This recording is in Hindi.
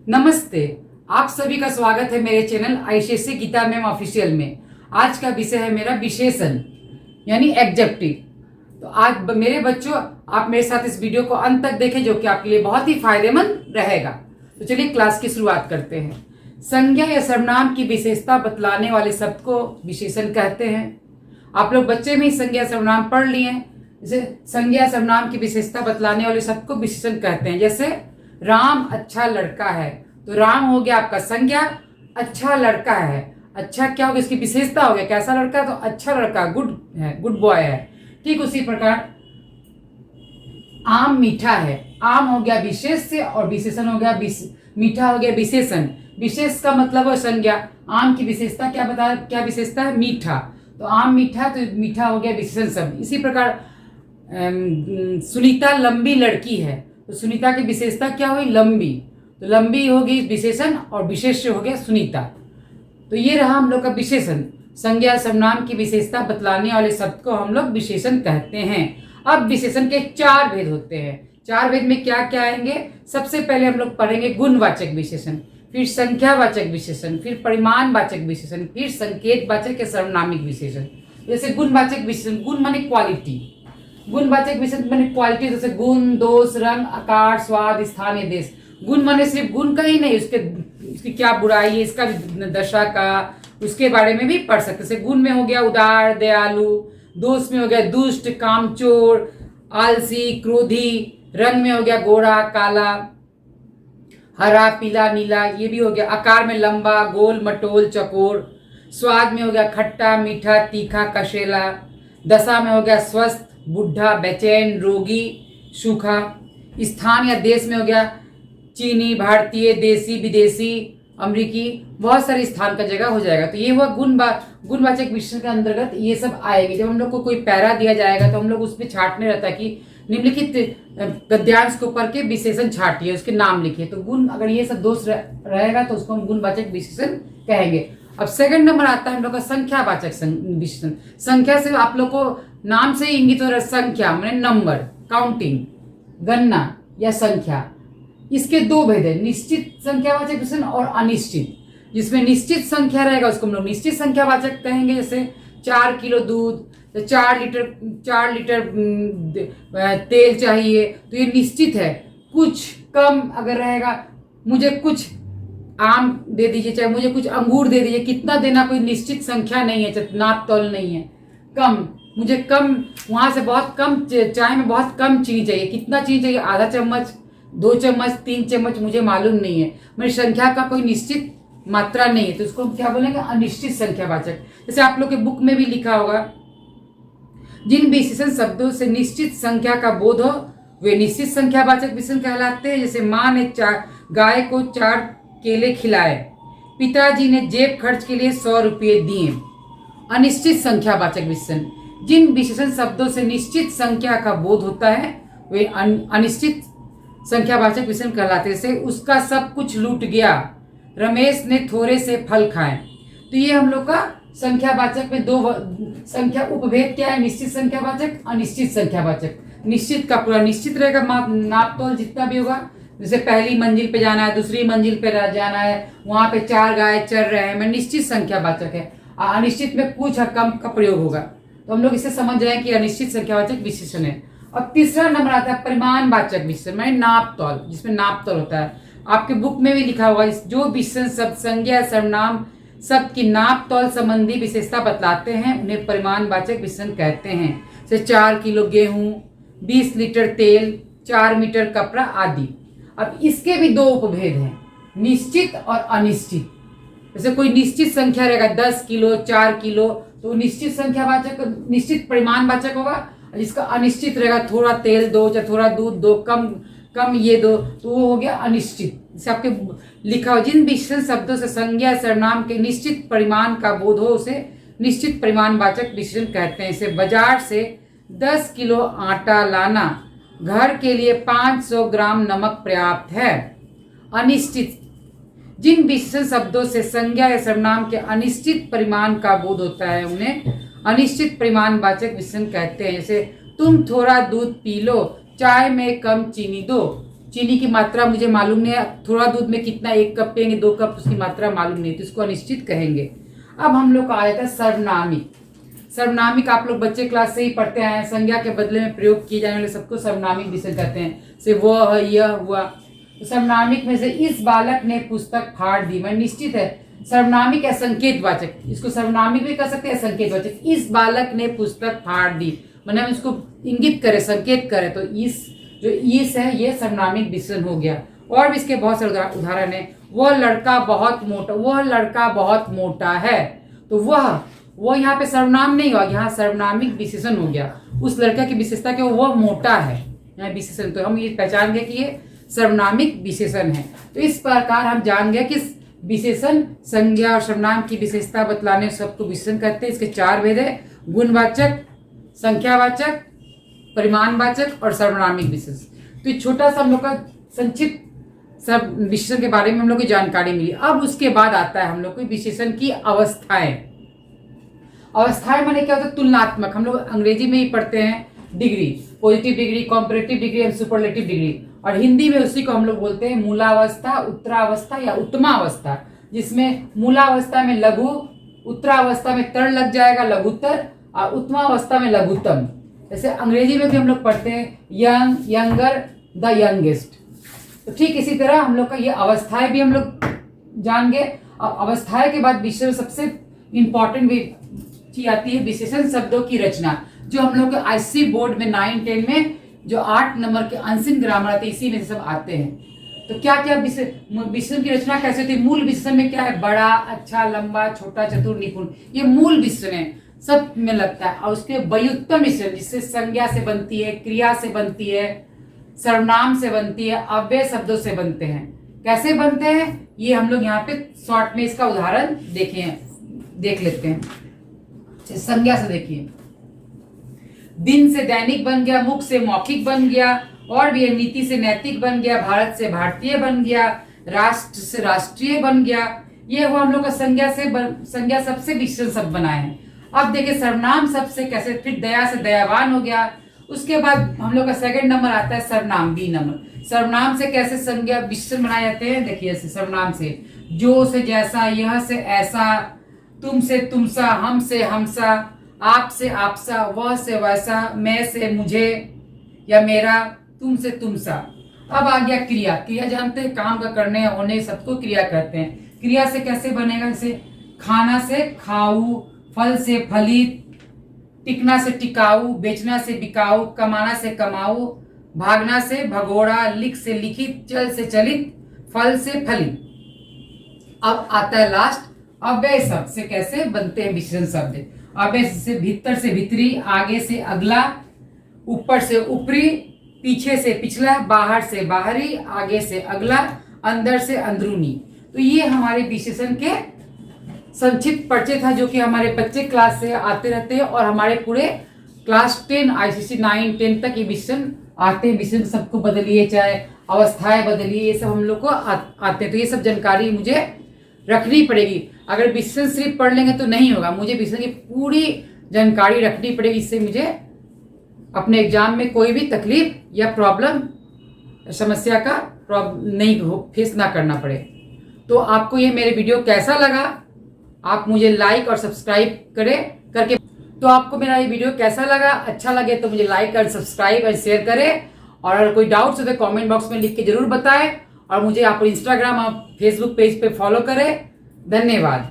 नमस्ते। आप सभी का स्वागत है मेरे channel ICSC Geeta ma'am official में। आज का विषय है मेरा विशेषण यानी एडजेक्टिव। तो आज मेरे बच्चों, आप मेरे साथ इस वीडियो को अंत तक देखें जो कि आपके लिए बहुत ही फायदेमंद रहेगा। तो चलिए क्लास की शुरुआत करते हैं। संज्ञा या सर्वनाम की विशेषता बतलाने वाले शब्द को विशेषण कहते हैं। आप लोग बच्चे में ही संज्ञा सर्वनाम पढ़ लिए हैं। जैसे संज्ञा सर्वनाम की विशेषता बतलाने वाले शब्द को विशेषण कहते हैं। जैसे राम अच्छा लड़का है, तो राम हो गया आपका संज्ञा, अच्छा लड़का है। अच्छा क्या हो गया, इसकी विशेषता हो गया कैसा लड़का है, तो अच्छा लड़का, गुड है, गुड बॉय है। ठीक उसी प्रकार आम मीठा है, आम हो गया विशेष से और विशेषण हो गया मीठा हो गया विशेषण। विशेष का मतलब है संज्ञा, आम की विशेषता क्या बता, क्या विशेषता है, मीठा, तो आम मीठा, तो मीठा हो गया विशेषण शब्द। इसी प्रकार सुनीता लंबी लड़की है, तो सुनीता की विशेषता क्या हुई, लंबी, तो लंबी होगी विशेषण और विशेष्य हो गया सुनीता। तो ये रहा हम लोग का विशेषण। संज्ञा सर्वनाम की विशेषता बतलाने वाले शब्द को हम लोग विशेषण कहते हैं। अब विशेषण के चार भेद होते हैं। चार भेद में क्या क्या आएंगे, सबसे पहले हम लोग पढ़ेंगे गुणवाचक विशेषण, फिर संख्यावाचक विशेषण, फिर परिमाणवाचक विशेषण, फिर संकेतवाचक या सर्वनामिक विशेषण। जैसे गुणवाचक विशेषण, गुण माने क्वालिटी, गुणवाचक विशेषण माने क्वालिटी, जैसे गुण, दोष, रंग, आकार, स्वाद, स्थान या देश। गुण माने सिर्फ गुण का ही नहीं, उसकी क्या बुराई है, इसका भी दशा का, उसके बारे में भी पढ़ सकते। जैसे गुण में हो गया उदार, दयालु, दोष में हो गया दुष्ट, कामचोर, आलसी, क्रोधी, रंग में हो गया गोरा, काला, हरा, पीला, नीला, ये भी हो गया। आकार में लंबा, गोल, मटोल, चकोर। स्वाद में हो गया खट्टा, मीठा, तीखा, कशेला। दशा में हो गया स्वस्थ, बुढ़ा, बेचैन, रोगी, सूखा। स्थान या देश में हो गया चीनी, भारतीय, देसी, विदेशी, अमेरिकी, बहुत सारे स्थान का जगह हो जाएगा। तो ये हुआ गुणवाचक विशेषण के अंतर्गत ये सब आएगी। जब हम लोग को कोई पैरा दिया जाएगा तो हम लोग उस पर छांटने रहता है कि निम्नलिखित गद्यांश को पढ़ के विशेषण छाटिए, उसके नाम लिखिए। तो गुण, अगर ये सब दोष रहेगा तो उसको हम गुणवाचक विशेषण कहेंगे। अब सेकंड नंबर आता है हम लोग का संख्यावाचक विशेषण। संख्या से आप लोग को नाम से ही इंगित हो रहा है, संख्या माने नंबर, काउंटिंग, गणना या संख्या। इसके दो भेद है, निश्चित संख्यावाचक विशेषण और अनिश्चित। जिसमें निश्चित संख्या रहेगा उसको हम लोग निश्चित संख्यावाचक कहेंगे। जैसे 4 किलो दूध, तो 4 लीटर तेल चाहिए, तो ये निश्चित है। कुछ कम अगर रहेगा, मुझे कुछ आम दे दीजिए, चाहे मुझे कुछ अंगूर दे दीजिए, कितना देना कोई निश्चित संख्या नहीं है, नाप तौल नहीं है। कम, मुझे कम, वहां से बहुत कम, चाय में बहुत कम चीनी चाहिए, कितना चीनी चाहिए, आधा चम्मच, 2 चम्मच, 3 चम्मच, मुझे मालूम नहीं है। मेरी संख्या का कोई निश्चित मात्रा नहीं है, तो उसको हम क्या बोलेंगे, अनिश्चित संख्यावाचक। जैसे आप लोग के बुक में भी लिखा होगा, जिन विशेषण शब्दों से निश्चित संख्या का बोध हो वे निश्चित संख्यावाचक विशेषण कहलाते हैं। जैसे माँ ने गाय को 4 केले खिलाए, पिताजी ने जेब खर्च के लिए 100 रुपये दिए। अनिश्चित संख्यावाचक विशेषण, जिन विशेषण शब्दों से निश्चित संख्या का बोध होता है वे अनिश्चित संख्यावाचक विशेषण कहलाते हैं। जैसे उसका सब कुछ लूट गया, रमेश ने थोड़े से फल खाए। तो ये हम लोग का संख्यावाचक में दो संख्या उपभेद क्या है, निश्चित संख्यावाचक, अनिश्चित संख्यावाचक। निश्चित का पूरा निश्चित रहेगा, नाप तोल जितना भी होगा। जैसे पहली मंजिल पे जाना है, दूसरी मंजिल पे जाना है, वहां पे 4 गाय चर रहे हैं, मैं निश्चित संख्यावाचक है। अनिश्चित में कुछ कम का प्रयोग होगा। तो हम लोग इसे समझ जाए कि अनिश्चित संख्यावाचक विशेषण है। और तीसरा नंबर आता है परिमाणवाचक विशेषण, माने नाप तौल, जिसमें नाप तौल होता है। आपके बुक में भी लिखा होगा, जो विशेषण शब्द संज्ञा सर्वनाम शब्द की नाप तौल संबंधी विशेषता बतलाते हैं उन्हें परिमाणवाचक विशेषण कहते हैं। जैसे 4 किलो गेहूं, 20 लीटर तेल, 4 मीटर कपड़ा आदि। अब इसके भी दो उपभेद हैं, निश्चित और अनिश्चित। जैसे कोई निश्चित संख्या रहेगा 10 किलो, 4 किलो, तो निश्चित संख्यावाचक, निश्चित परिमाणवाचक होगा। जिसका अनिश्चित रहेगा, थोड़ा तेल दो, चाहे थोड़ा दूध दो, कम ये दो, तो वो हो गया अनिश्चित। जैसे आपके लिखा हो, जिन विशेषण शब्दों से संज्ञा सर्वनाम के निश्चित परिमाण का बोध हो उसे निश्चित परिमाणवाचक विशेषण कहते हैं। इसे बाजार से 10 किलो आटा लाना, घर के लिए 500 ग्राम नमक पर्याप्त है। अनिश्चित, जिन विशेषण शब्दों से संज्ञा या सर्वनाम के अनिश्चित परिमाण का बोध होता है उन्हें अनिश्चित परिमाणवाचक विशेषण कहते हैं। जैसे तुम थोड़ा दूध पी लो, चाय में कम चीनी दो। चीनी की मात्रा मुझे मालूम नहीं है, थोड़ा दूध में कितना, 1 कप पियेंगे 2 कप, उसकी मात्रा मालूम नहीं, तो इसको अनिश्चित कहेंगे। अब हम लोग का आ जाता है सर्वनामिक। सर्वनामिक आप लोग बच्चे क्लास से ही पढ़ते आए हैं, संज्ञा के बदले में प्रयोग किए जाने वाले सबको सर्वनामिक विशेषण कहते हैं, से वह यह हुआ। तो सर्वनामिक में से इस बालक ने पुस्तक फाड़ दी, मैं निश्चित है सर्वनामिक या संकेतवाचक, इसको सर्वनामिक भी कह सकते हैं संकेतवाचक। इस बालक ने पुस्तक फाड़ दी, मतलब इसको इंगित करे, संकेत करे, तो इस जो इस है ये सर्वनामिक विशेषण हो गया। और भी इसके बहुत सारे उदाहरण है। वह लड़का बहुत मोटा, वह लड़का बहुत मोटा है, तो वह यहाँ पे सर्वनाम नहीं हुआ, यहाँ सर्वनामिक विशेषण हो गया। उस लड़का की विशेषता क्या, वह मोटा है, यहाँ विशेषण, तो हम ये पहचान गए कि ये सर्वनामिक विशेषण है। तो इस प्रकार हम जान गए कि विशेषण संज्ञा और सर्वनाम की विशेषता बतलाने सबको विशेषण कहते हैं। इसके 4 भेद है, गुणवाचक, संख्यावाचक, परिमाणवाचक और सर्वनामिक विशेषण। तो छोटा सा हम लोग का संक्षिप्त सब विशेषण के बारे में हम लोग को जानकारी मिली। अब उसके बाद आता है हम लोग को विशेषण की अवस्थाएं। अवस्थाएं माने क्या होता है, तुलनात्मक। हम लोग अंग्रेजी में ही पढ़ते हैं degree, positive degree, comparative degree and superlative degree, और हिंदी में उसी को हम लोग बोलते हैं मूलावस्था, उत्तरावस्था या उत्तमावस्था, जिसमें मूलावस्था में लघु, उत्तरावस्था में तर लग जाएगा लघुत्तर, और उत्तमावस्था में लघुत्तम। जैसे अंग्रेजी में भी हम लोग पढ़ते हैं यंग, यंगर, द यंगेस्ट। तो ठीक इसी तरह हम लोग का ये अवस्थाएं भी हम लोग जान गए। अब अवस्थाएं के बाद विशेषण सबसे इंपॉर्टेंट चीज आती है विशेषण शब्दों की रचना, जो हम लोग के आईसी बोर्ड में 9-10 में जो 8 नंबर के अनसिन ग्रामर आते हैं, इसी में सब आते हैं। तो क्या क्या विशेषण की रचना कैसे होती है? मूल विशेषण में क्या है, बड़ा, अच्छा, लंबा, छोटा, चतुर, निपुण, ये मूल विशेषण है, सब में लगता है। और उसके व्युत्पन्न विशेषण, जिससे संज्ञा से बनती है, क्रिया से बनती है, सर्वनाम से बनती है, अव्यय शब्दों से बनते हैं। कैसे बनते हैं ये हम लोग यहाँ पे शॉर्ट में इसका उदाहरण देख लेते हैं। संज्ञा से देखिए, दिन से दैनिक बन गया, मुख से मौखिक बन गया, और भी नीति से नैतिक बन गया, भारत से भारतीय बन गया, राष्ट्र से राष्ट्रीय बन गया। ये हुआ हम लोग का संज्ञा सबसे विशेषण शब्द बनाए हैं। अब देखिए सर्वनाम सबसे कैसे, फिर दया से दयावान हो गया। उसके बाद हम लोग का सेकंड नंबर आता है सर्वनाम, बी नंबर। सर्वनाम से कैसे संज्ञा विशेषण बनाए जाते हैं, देखिए सर्वनाम से जो से जैसा, यह से ऐसा, तुम से तुमसा, हम से हमसा, आप से आपसा, वह से वैसा, मैं से मुझे या मेरा, तुम से तुमसा। अब आ गया क्रिया। क्रिया जानते हैं, काम का करने होने सबको क्रिया कहते हैं। क्रिया से कैसे बनेगा, जैसे खाना से खाऊ, फल से फलित, टिकना से टिकाऊ, बेचना से बिकाऊ, कमाना से कमाऊ, भागना से भगोड़ा, लिख से लिखित, चल से चलित, फल से फलित। अब आता है लास्ट अव्यय शब्द से कैसे बनते हैं विशेषण शब्द। अव्यय से भीतर से भीतरी, आगे से अगला, ऊपर से ऊपरी, पीछे से पिछला, बाहर से बाहरी, आगे से अगला, अंदर से अंदरूनी। तो ये हमारे विशेषण के संक्षिप्त परिचय था, जो कि हमारे बच्चे क्लास से आते रहते हैं, और हमारे पूरे क्लास 10 आईसीएसई 9-10 तक ये विशेषण आते हैं। विशेषण सबको बदलिए, चाहे अवस्थाएं बदलिए, ये सब हम लोग को आते हैं। तो ये सब जानकारी मुझे रखनी पड़ेगी। अगर विशेषण सिर्फ पढ़ लेंगे तो नहीं होगा, मुझे विशेषण की पूरी जानकारी रखनी पड़ेगी। इससे मुझे अपने एग्जाम में कोई भी तकलीफ या प्रॉब्लम, समस्या का नहीं फेस ना करना पड़े। तो आपको ये मेरे वीडियो कैसा लगा, आप मुझे लाइक और सब्सक्राइब करके तो आपको मेरा ये वीडियो कैसा लगा, अच्छा लगे तो मुझे लाइक और सब्सक्राइब और शेयर करें। और अगर कोई डाउट्स हो तो कमेंट बॉक्स में लिख के जरूर बताएं, और मुझे आप इंस्टाग्राम और फेसबुक पेज पे फॉलो करें। धन्यवाद।